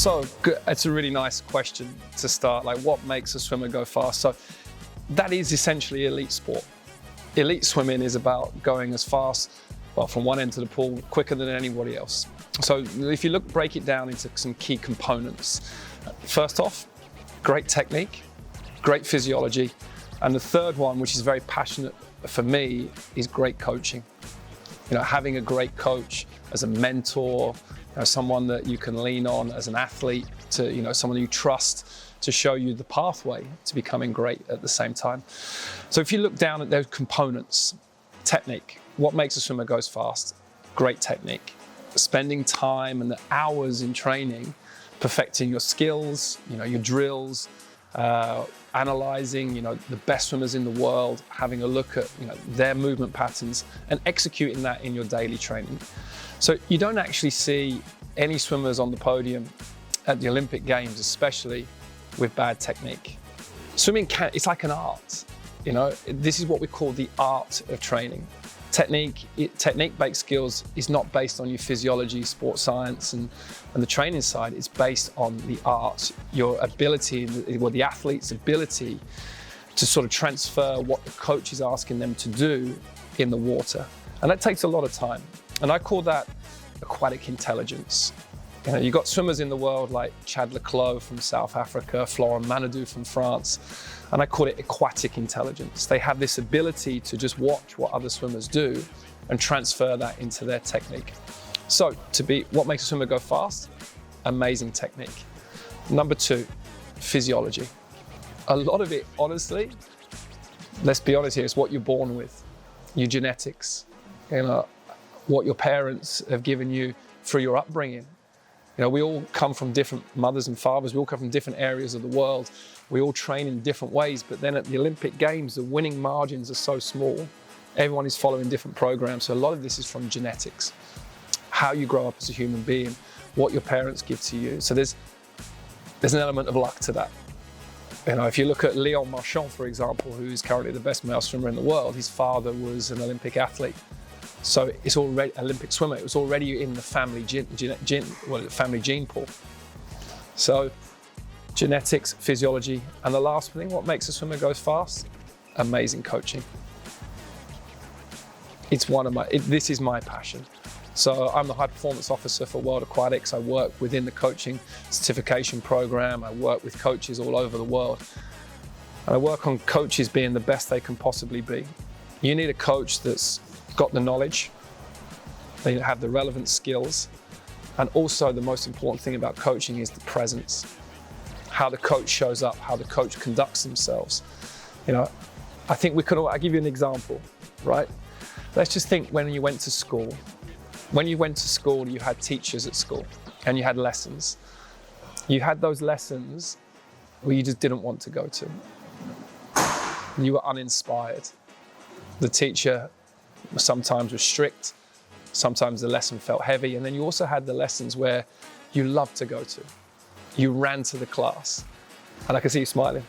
So good. It's a really nice question to start. Like, what makes a swimmer go fast? So that is essentially elite sport. Elite swimming is about going as fast, well, from one end to the pool, quicker than anybody else. So if you break it down into some key components. First off, great technique, great physiology. And the third one, which is very passionate for me, is great coaching. You know, having a great coach as a mentor, someone that you can lean on as an athlete, to, someone you trust to show you the pathway to becoming great at the same time. So if you look down at those components, technique, what makes a swimmer goes fast? Great technique. Spending time and the hours in training, perfecting your skills, your drills, analyzing, the best swimmers in the world, having a look at, their movement patterns and executing that in your daily training. So you don't actually see any swimmers on the podium at the Olympic Games, especially with bad technique. Swimming it's like an art, This is what we call the art of training. Technique-based skills is not based on your physiology, sports science, and the training side. It's based on the art, your ability, the athlete's ability to sort of transfer what the coach is asking them to do in the water. And that takes a lot of time. And I call that aquatic intelligence. You've got swimmers in the world like Chad Leclos from South Africa, Florent Manodou from France, and I call it aquatic intelligence. They have this ability to just watch what other swimmers do and transfer that into their technique. So what makes a swimmer go fast? Amazing technique. Number two, physiology. A lot of it, honestly, let's be honest here, it's what you're born with, your genetics, what your parents have given you through your upbringing. We all come from different mothers and fathers. We all come from different areas of the world. We all train in different ways. But then at the Olympic Games, the winning margins are so small. Everyone is following different programs. So a lot of this is from genetics, how you grow up as a human being, what your parents give to you. So there's an element of luck to that. If you look at Léon Marchand, for example, who's currently the best male swimmer in the world, his father was an Olympic athlete. So it's already Olympic swimmer. It was already in the family gene pool. So genetics, physiology, and the last thing, what makes a swimmer go fast? Amazing coaching. This is my passion. So I'm the high performance officer for World Aquatics. I work within the coaching certification program. I work with coaches all over the world. And I work on coaches being the best they can possibly be. You need a coach that's got the knowledge, they have the relevant skills, and also the most important thing about coaching is the presence. How the coach shows up, how the coach conducts themselves. I think I'll give you an example, right? Let's just think when you went to school. When you went to school, you had teachers at school and you had lessons. You had those lessons where you just didn't want to go to. You were uninspired. The teacher sometimes was strict, sometimes the lesson felt heavy, and then you also had the lessons where you loved to go to. You ran to the class, and I can see you smiling.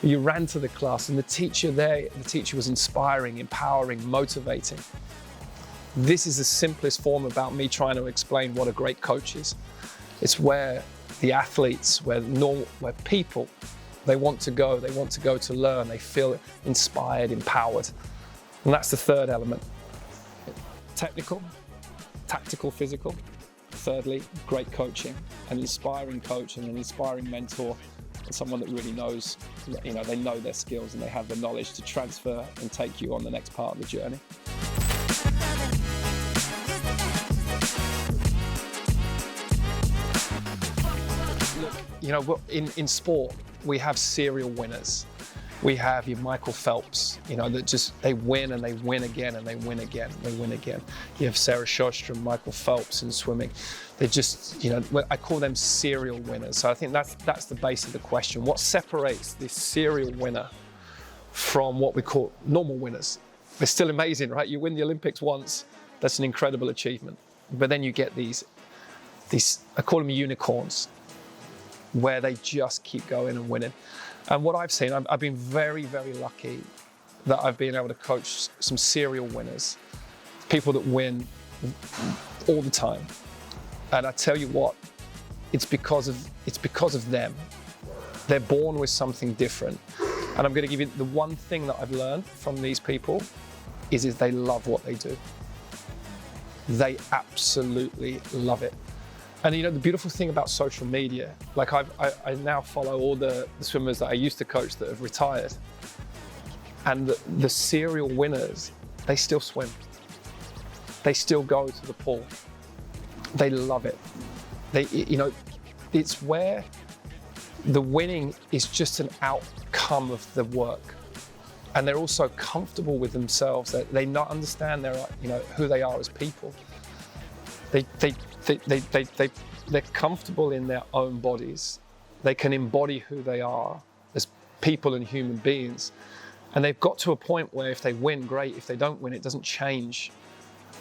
You ran to the class, and the teacher was inspiring, empowering, motivating. This is the simplest form about me trying to explain what a great coach is. It's where the athletes, where people, they want to go to learn, they feel inspired, empowered. And that's the third element. Technical, tactical, physical. Thirdly, great coaching, an inspiring coach and an inspiring mentor, and someone that really knows, they know their skills and they have the knowledge to transfer and take you on the next part of the journey. Look, in sport, we have serial winners. We have your Michael Phelps, they win and they win again and they win again and they win again. You have Sarah Sjöström, Michael Phelps in swimming. They just, I call them serial winners. So I think that's the base of the question. What separates this serial winner from what we call normal winners? They're still amazing, right? You win the Olympics once, that's an incredible achievement. But then you get these, I call them unicorns, where they just keep going and winning. And what I've seen, I've been very, very lucky that I've been able to coach some serial winners, people that win all the time. And I tell you what, it's because of them. They're born with something different. And I'm going to give you the one thing that I've learned from these people is they love what they do. They absolutely love it. And you know, the beautiful thing about social media, like I now follow all the swimmers that I used to coach that have retired. And the serial winners, they still swim. They still go to the pool. They love it. You know, it's where the winning is just an outcome of the work. And they're also comfortable with themselves. They not understand who they are as people. They're comfortable in their own bodies. They can embody who they are as people and human beings. And they've got to a point where if they win, great. If they don't win, it doesn't change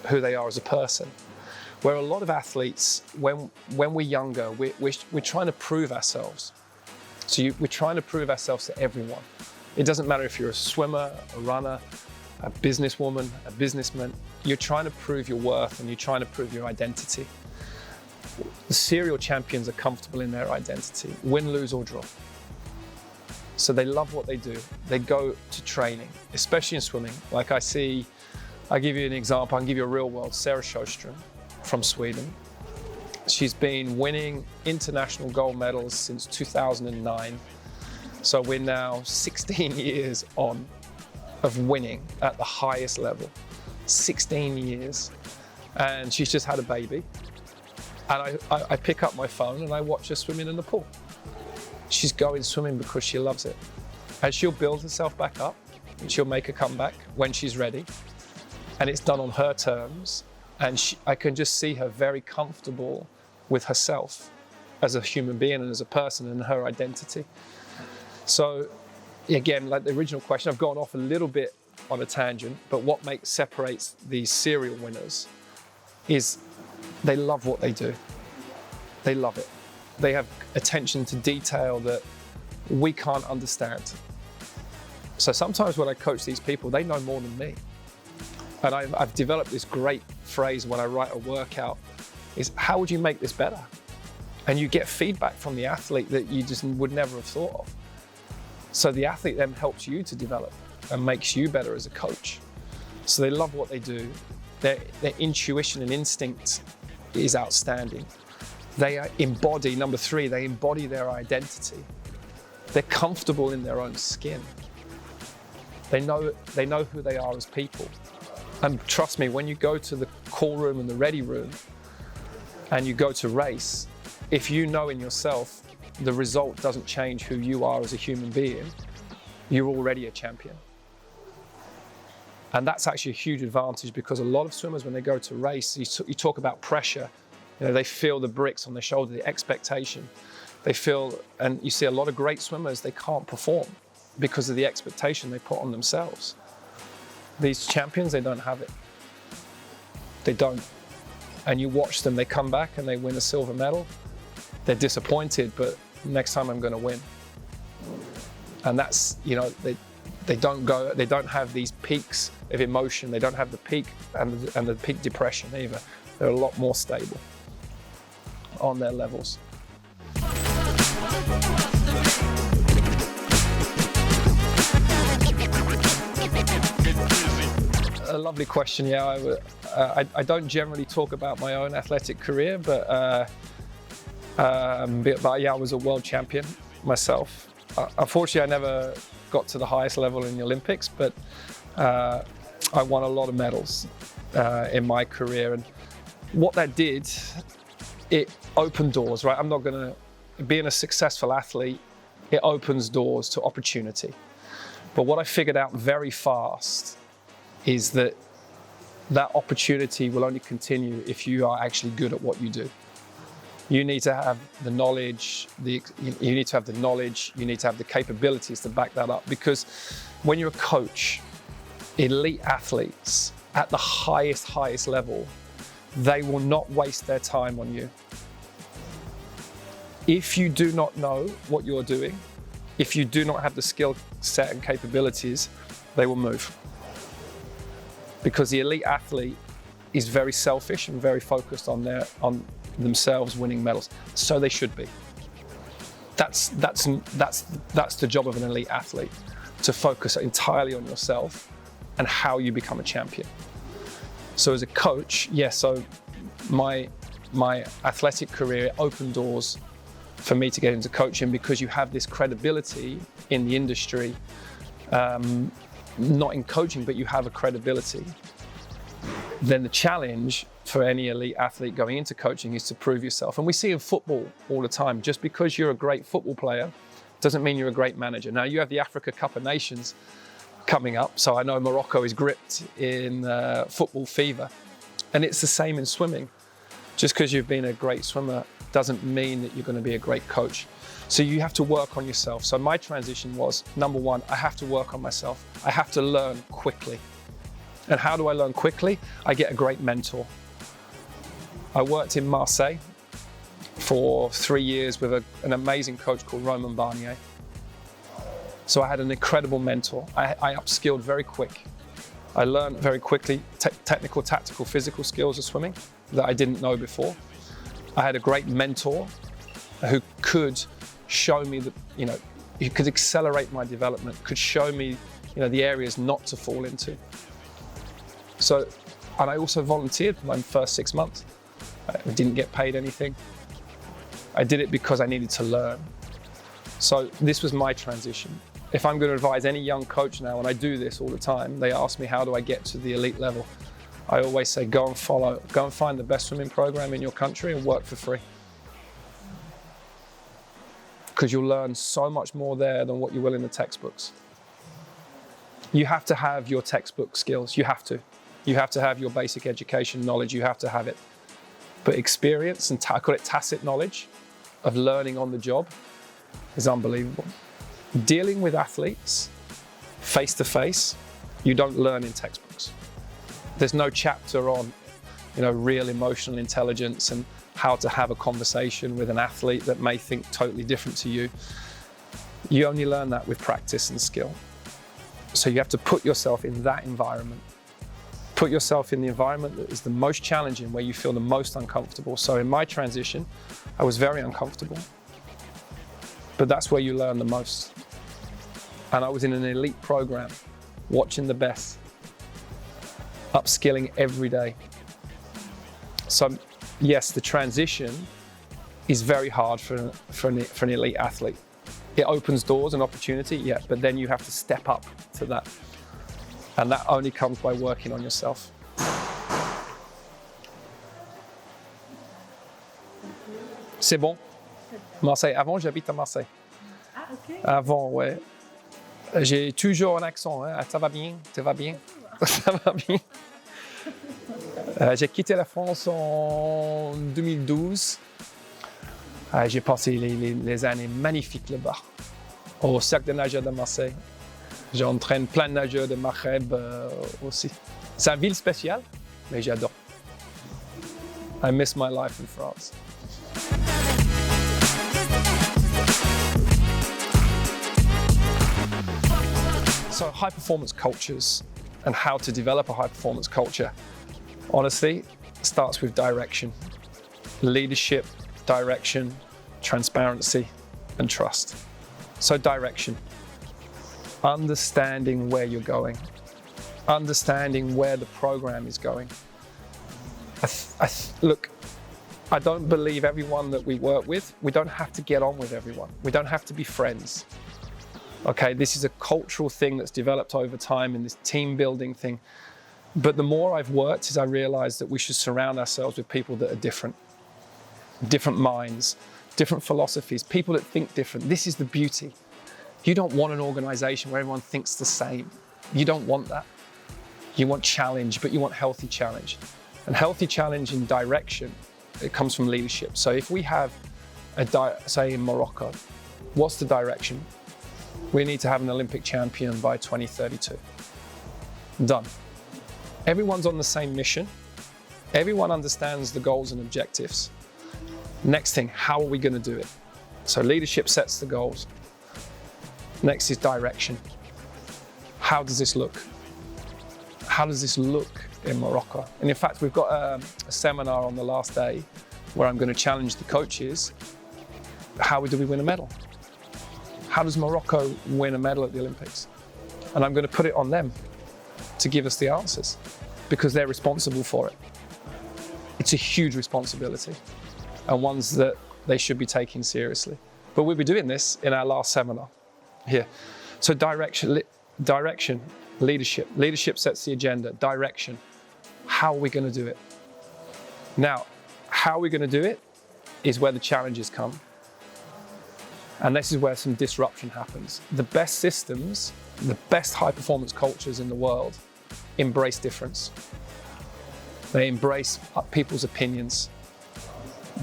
who they are as a person. Where a lot of athletes, when we're younger, we're trying to prove ourselves. So we're trying to prove ourselves to everyone. It doesn't matter if you're a swimmer, a runner, a businesswoman, a businessman. You're trying to prove your worth and you're trying to prove your identity. The serial champions are comfortable in their identity, win, lose or draw. So they love what they do. They go to training, especially in swimming. Like I'll give you an example, I can give you a real world. Sarah Sjöström from Sweden. She's been winning international gold medals since 2009. So we're now 16 years on of winning at the highest level. 16 years. And she's just had a baby. And I pick up my phone and I watch her swimming in the pool. She's going swimming because she loves it. And she'll build herself back up and she'll make a comeback when she's ready. And it's done on her terms. And I can just see her very comfortable with herself as a human being and as a person and her identity. So again, like the original question, I've gone off a little bit on a tangent, but what separates these serial winners is they love what they do. They love it. They have attention to detail that we can't understand. So sometimes when I coach these people, they know more than me. And I've developed this great phrase when I write a workout is, how would you make this better? And you get feedback from the athlete that you just would never have thought of. So the athlete then helps you to develop and makes you better as a coach. So they love what they do. Their intuition and instinct is outstanding. They embody, number 3, they embody their identity. They're comfortable in their own skin. They know who they are as people. And trust me, when you go to the call room and the ready room and you go to race, if you know in yourself the result doesn't change who you are as a human being, you're already a champion. And that's actually a huge advantage because a lot of swimmers, when they go to race, you talk about pressure. You know, they feel the bricks on their shoulder, the expectation. They feel, and you see a lot of great swimmers, they can't perform because of the expectation they put on themselves. These champions, they don't have it. They don't. And you watch them, they come back and they win a silver medal. They're disappointed, but next time I'm going to win. And that's, you know, they don't have these peaks of emotion. They don't have the peak and the peak depression either. They're a lot more stable on their levels. A lovely question. Yeah, I don't generally talk about my own athletic career, but yeah, I was a world champion myself. Unfortunately, I never got to the highest level in the Olympics, but I won a lot of medals in my career. And what that did, it opened doors, right? Being a successful athlete, it opens doors to opportunity. But what I figured out very fast is that opportunity will only continue if you are actually good at what you do. You need to have the knowledge, you need to have the capabilities to back that up. Because when you're a coach, elite athletes at the highest level, they will not waste their time on you. If you do not know what you're doing, if you do not have the skill set and capabilities, they will move. Because the elite athlete is very selfish and very focused on themselves winning medals. So they should be. That's the job of an elite athlete, to focus entirely on yourself and how you become a champion. So as a coach, yes, so my athletic career opened doors for me to get into coaching, because you have this credibility in the industry, not in coaching, but you have a credibility. Then the challenge for any elite athlete going into coaching is to prove yourself. And we see in football all the time, just because you're a great football player doesn't mean you're a great manager. Now you have the Africa Cup of Nations coming up, so I know Morocco is gripped in football fever. And it's the same in swimming. Just because you've been a great swimmer doesn't mean that you're going to be a great coach. So you have to work on yourself. So my transition was, number one, I have to work on myself. I have to learn quickly. And how do I learn quickly? I get a great mentor. I worked in Marseille for 3 years with an amazing coach called Roman Barnier. So I had an incredible mentor. I upskilled very quick. I learned very quickly technical, tactical, physical skills of swimming that I didn't know before. I had a great mentor who could show me who could accelerate my development, could show me, the areas not to fall into. So, and I also volunteered for my first 6 months. I didn't get paid anything. I did it because I needed to learn. So this was my transition. If I'm going to advise any young coach now, and I do this all the time, they ask me, how do I get to the elite level? I always say, go and find the best swimming program in your country and work for free. Because you'll learn so much more there than what you will in the textbooks. You have to have your textbook skills, you have to. You have to have your basic education knowledge, you have to have it. But experience, and I call it tacit knowledge, of learning on the job is unbelievable. Dealing with athletes face to face, you don't learn in textbooks. There's no chapter on, real emotional intelligence and how to have a conversation with an athlete that may think totally different to you. You only learn that with practice and skill. So you have to put yourself in that environment. Put yourself in the environment that is the most challenging, where you feel the most uncomfortable. So in my transition, I was very uncomfortable, but that's where you learn the most. And I was in an elite program, watching the best, upskilling every day. So yes, the transition is very hard for an elite athlete. It opens doors and opportunity, yeah, but then you have to step up to that. And that only comes by working on yourself. C'est bon? Marseille. Avant, j'habite à Marseille. Ah, ok. Avant, ouais. J'ai toujours un accent, hein. Ça va bien? Ça va bien? Ça va bien? J'ai quitté la France en 2012. J'ai passé les années magnifiques là-bas, au cercle de nageurs de Marseille. J'entraîne plein de nageurs de Maghreb aussi. C'est une ville spéciale, mais j'adore. I miss my life in France. So high performance cultures and how to develop a high performance culture, honestly, starts with direction. Leadership, direction, transparency, and trust. So direction. Understanding where you're going, understanding where the program is going. Look, I don't believe everyone that we work with, we don't have to get on with everyone. We don't have to be friends. Okay, this is a cultural thing that's developed over time, and this team building thing. But the more I've worked, is I realized that we should surround ourselves with people that are different minds, different philosophies, people that think different. This is the beauty. You don't want an organization where everyone thinks the same. You don't want that. You want challenge, but you want healthy challenge. And healthy challenge in direction, it comes from leadership. So if we have say in Morocco, what's the direction? We need to have an Olympic champion by 2032. Done. Everyone's on the same mission. Everyone understands the goals and objectives. Next thing, how are we going to do it? So leadership sets the goals. Next is direction. How does this look? How does this look in Morocco? And in fact, we've got a seminar on the last day where I'm going to challenge the coaches. How do we win a medal? How does Morocco win a medal at the Olympics? And I'm going to put it on them to give us the answers, because they're responsible for it. It's a huge responsibility, and ones that they should be taking seriously. But we'll be doing this in our last seminar here. So direction, leadership. Leadership sets the agenda. Direction. How are we going to do it? Now, how are we going to do it is where the challenges come. And this is where some disruption happens. The best systems, the best high-performance cultures in the world embrace difference. They embrace people's opinions,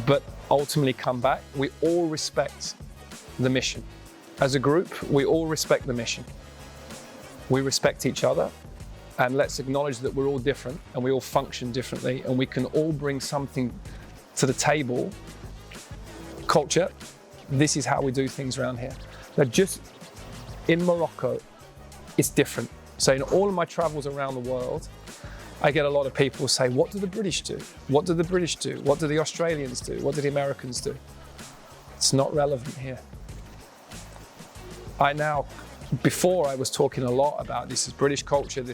but ultimately come back. We all respect the mission. As a group, we all respect the mission. We respect each other, and let's acknowledge that we're all different and we all function differently, and we can all bring something to the table. Culture, this is how we do things around here. Now, just in Morocco, it's different. So in all of my travels around the world, I get a lot of people say, what do the British do? What do the British do? What do the Australians do? What do the Americans do? It's not relevant here. Before I was talking a lot about this is British culture,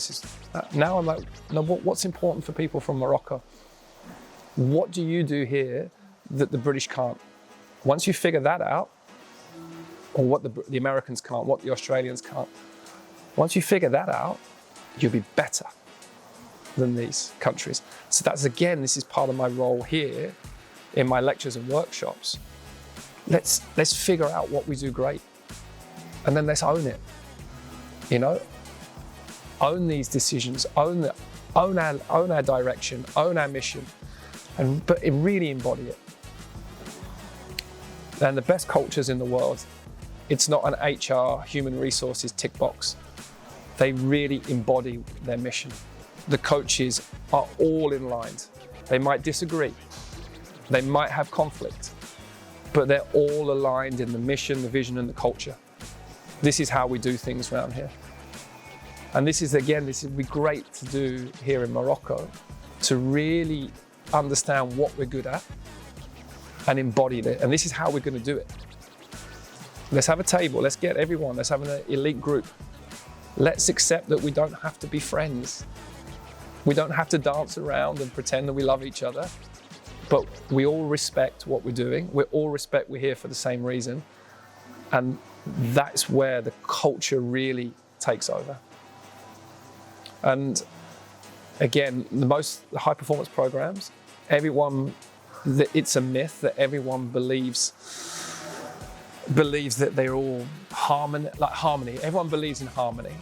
now I'm like, no, what's important for people from Morocco? What do you do here that the British can't? Once you figure that out, or what the Americans can't, what the Australians can't, once you figure that out, you'll be better than these countries. So this is part of my role here in my lectures and workshops. Let's figure out what we do great, and then let's own it. Own these decisions, own our direction, own our mission, but really embody it. And the best cultures in the world, it's not an HR, human resources tick box. They really embody their mission. The coaches are all in line. They might disagree, they might have conflict, but they're all aligned in the mission, the vision, and the culture. This is how we do things around here. And this would be great to do here in Morocco, to really understand what we're good at and embody it. And this is how we're going to do it. Let's have a table, let's get everyone, let's have an elite group. Let's accept that we don't have to be friends. We don't have to dance around and pretend that we love each other, but we all respect what we're doing. We all respect we're here for the same reason. And that's where the culture really takes over. And again, the high performance programs, it's a myth that everyone believes that they're all harmony. Everyone believes in harmony.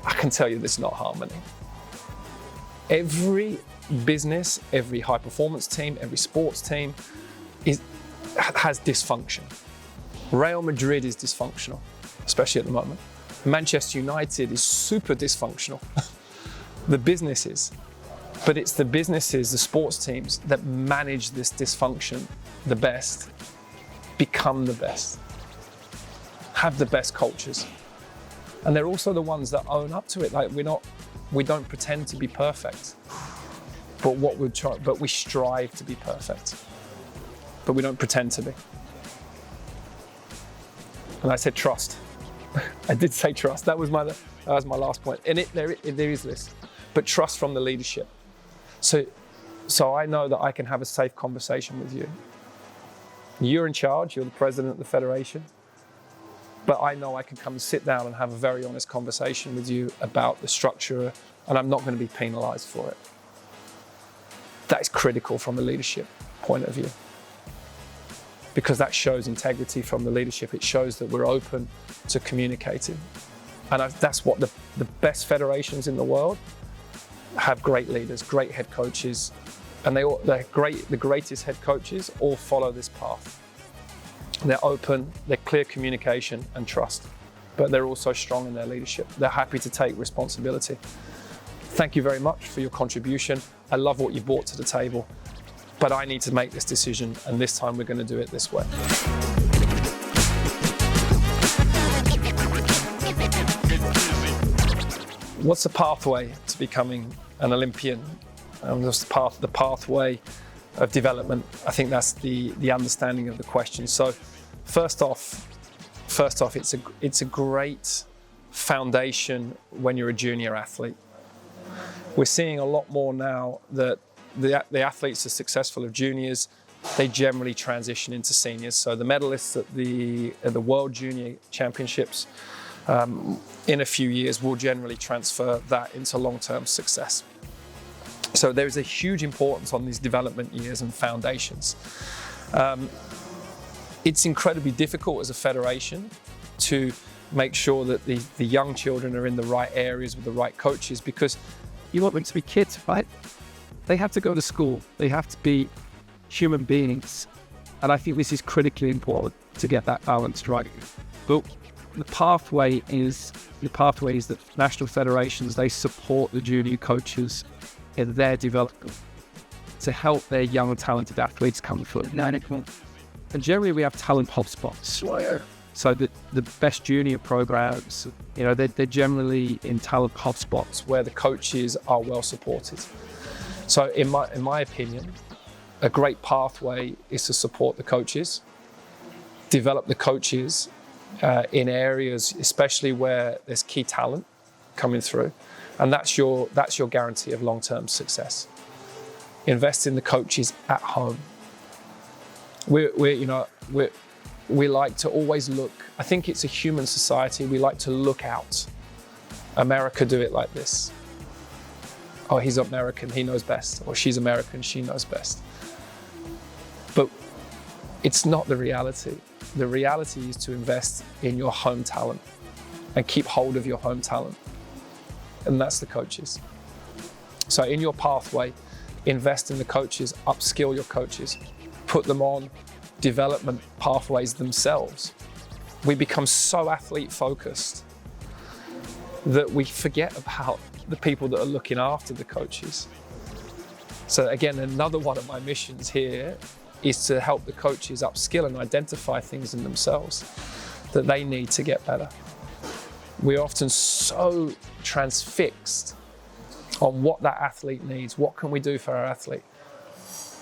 I can tell you this is not harmony. Every business, every high performance team, every sports team has dysfunction. Real Madrid is dysfunctional, especially at the moment. Manchester United is super dysfunctional. The businesses, but it's the businesses, the sports teams that manage this dysfunction the best, become the best, have the best cultures. And they're also the ones that own up to it. Like we don't pretend to be perfect, but we strive to be perfect, but we don't pretend to be. And I said trust. I did say trust. That was my last point. And there is this, but trust from the leadership. So I know that I can have a safe conversation with you. You're in charge. You're the president of the federation. But I know I can come and sit down and have a very honest conversation with you about the structure, and I'm not going to be penalized for it. That is critical from a leadership point of view, because that shows integrity from the leadership. It shows that we're open to communicating. And that's what the best federations in the world have: great leaders, great head coaches, and the greatest head coaches all follow this path. They're open, they're clear communication and trust, but they're also strong in their leadership. They're happy to take responsibility. Thank you very much for your contribution. I love what you brought to the table, but I need to make this decision, and this time we're going to do it this way. What's the pathway to becoming an Olympian? What's the pathway of development. I think that's the understanding of the question. So first off, it's a great foundation when you're a junior athlete. We're seeing a lot more now that the athletes are successful of juniors, they generally transition into seniors. So the medalists at the World Junior Championships in a few years will generally transfer that into long-term success. So there's a huge importance on these development years and foundations. It's incredibly difficult as a federation to make sure that the young children are in the right areas with the right coaches, because you want them to be kids, right? They have to go to school. They have to be human beings. And I think this is critically important to get that balance right. But the pathway is that national federations, they support the junior coaches in their development to help their young and talented athletes come through. And generally we have talent hotspots. So the best junior programs, they're generally in talent hotspots where the coaches are well supported. So in my opinion, a great pathway is to support the coaches, develop the coaches in areas, especially where there's key talent coming through, and that's your guarantee of long-term success. Invest in the coaches at home. We like to always look. I think it's a human society. We like to look out. America do it like this. Oh, he's American, he knows best. Or she's American, she knows best. But it's not the reality. The reality is to invest in your home talent and keep hold of your home talent. And that's the coaches. So in your pathway, invest in the coaches, upskill your coaches, put them on development pathways themselves. We become so athlete focused that we forget about the people that are looking after the coaches. So again, another one of my missions here is to help the coaches upskill and identify things in themselves that they need to get better. We're often so transfixed on what that athlete needs. What can we do for our athlete?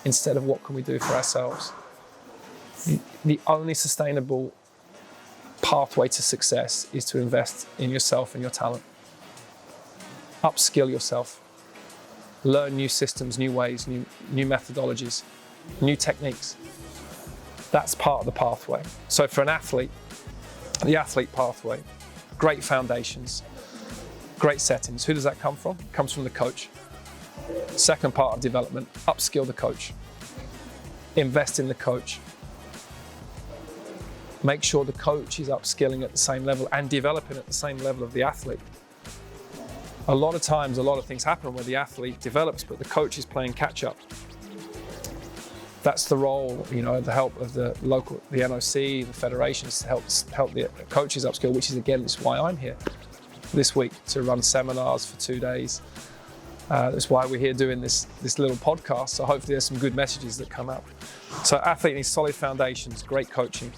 Instead of what can we do for ourselves? The only sustainable pathway to success is to invest in yourself and your talent. Upskill yourself. Learn new systems, new ways, new methodologies, new techniques. That's part of the pathway. So for an athlete, the athlete pathway, great foundations, great settings. Who does that come from? It comes from the coach. Second part of development, upskill the coach. Invest in the coach. Make sure the coach is upskilling at the same level and developing at the same level of the athlete. A lot of times, a lot of things happen where the athlete develops, but the coach is playing catch up. That's the role, the help of the NOC, the federations to help the coaches upskill, which is again, this is why I'm here this week to run seminars for 2 days. That's why we're here doing this little podcast. So hopefully there's some good messages that come out. So athlete needs solid foundations, great coaching.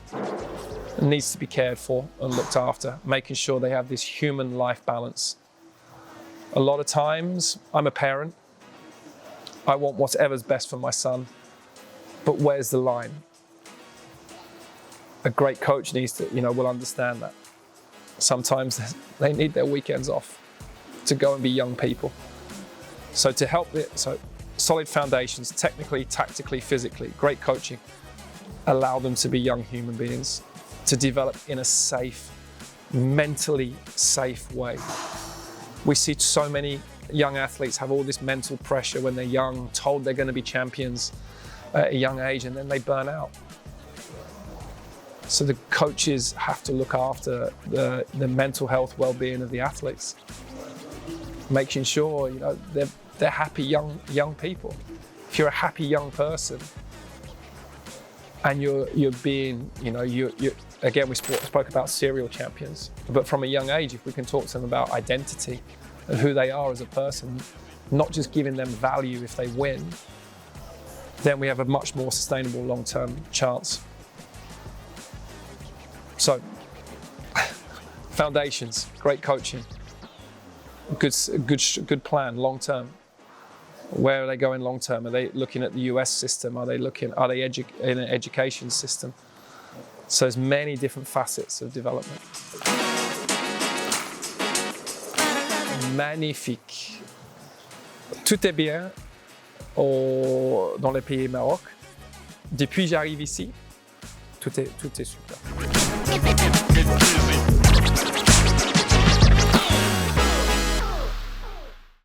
It needs to be cared for and looked after, making sure they have this human life balance. A lot of times, I'm a parent. I want whatever's best for my son, but where's the line? A great coach needs to, will understand that. Sometimes they need their weekends off to go and be young people. So to help solid foundations, technically, tactically, physically, great coaching, allow them to be young human beings, to develop in a safe, mentally safe way. We see so many young athletes have all this mental pressure when they're young, told they're going to be champions at a young age, and then they burn out. So the coaches have to look after the mental health well-being of the athletes, making sure they're happy young people. If you're a happy young person and you're being, again, we spoke about serial champions, but from a young age, if we can talk to them about identity and who they are as a person, not just giving them value if they win, then we have a much more sustainable long-term chance. So, foundations, great coaching, good plan, long-term. Where are they going long term? Are they looking at the US system? Are they in an education system? So there's many different facets of development. Magnifique. Tout est bien dans les pays Maroc. Depuis que j'arrive ici, tout est super.